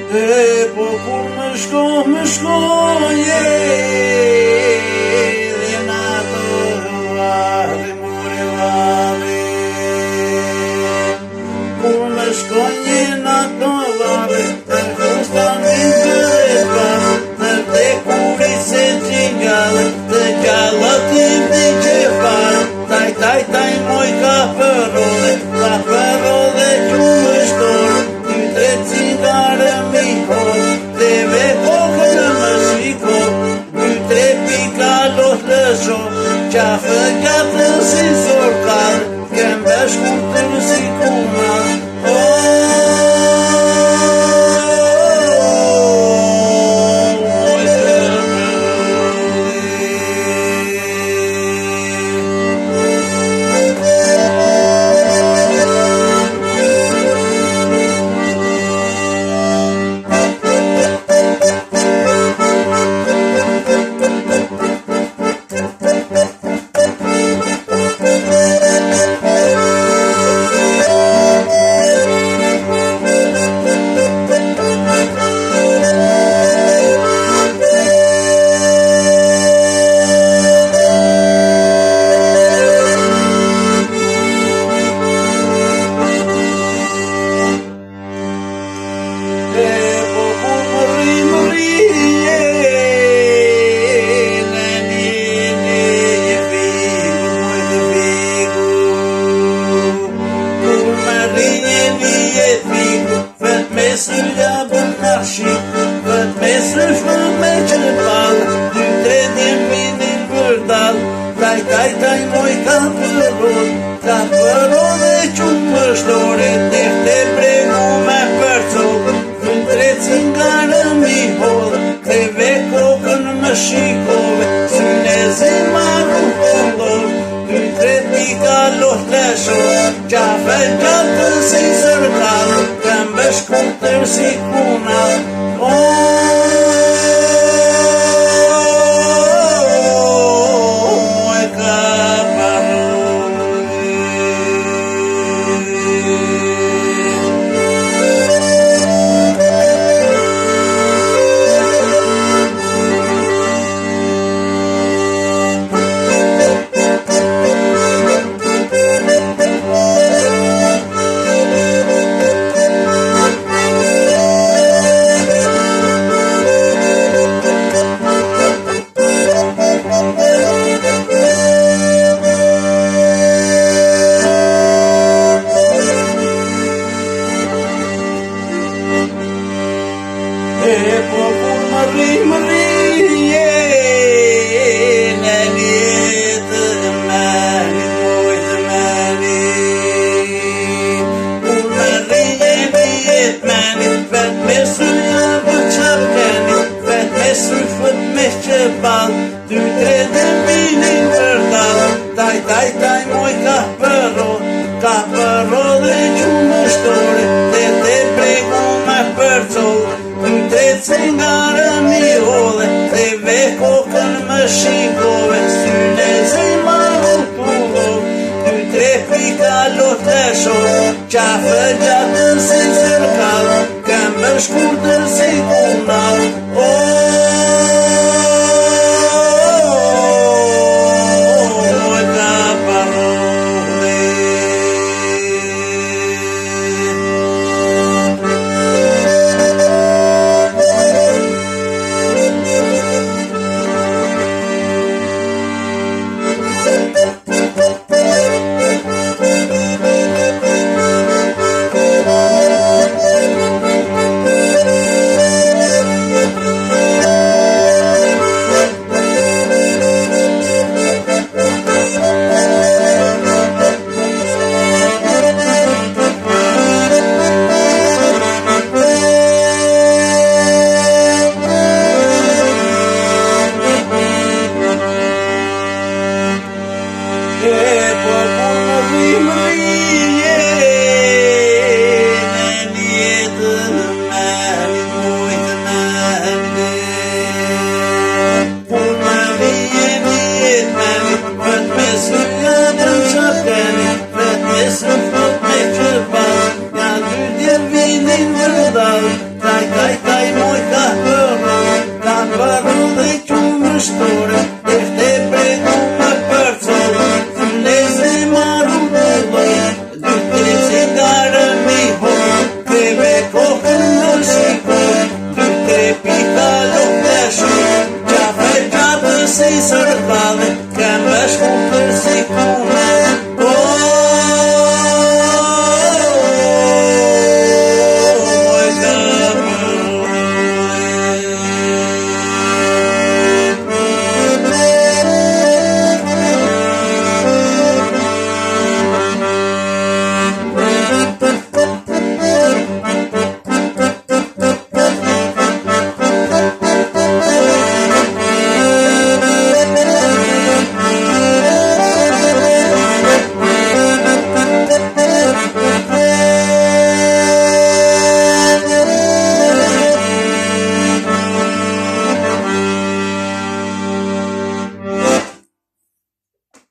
E po kur më shkoje dhe në ato vare more vare. Kur më shkoje në ato vare, të konstantin të vare, në te kuri se gjingale, të gjallatim të qefare, taj moj ka përrode që më shtore, ty tre cigare mi hore, te ve kokën më shiko, ty tre pika lot lësho, qafë gatën si zorkar, kem bashkutën si kumar. Vët me së me që palë, ty tre din vinin vërdal, taj moj ka përrod dhe qumë më shtore, te pregu me përcov, ty tre cingare mi hodë, te ve kokën më shikove, syne zimaru hodor, ty tre pika lot lesho, qafe gjatën si zërkal, kam bashkutër si kunal. E po kur më rri, në vjetë menit, mojtë menit. Kur më rri në vjetë menit, vet me suja vë qapkenit, vet me sufët me qepal, ty tre dhe vinin vërdal, taj moj ka përrod dhe qumë shtore, te pregu me përcov, ty tre cingare mi hodhe, te ve kokën më shikove, syne zimaru tullov, ty tre pika lot lesho, qafë gjatën si zërkal, kam bashkutër si kunal.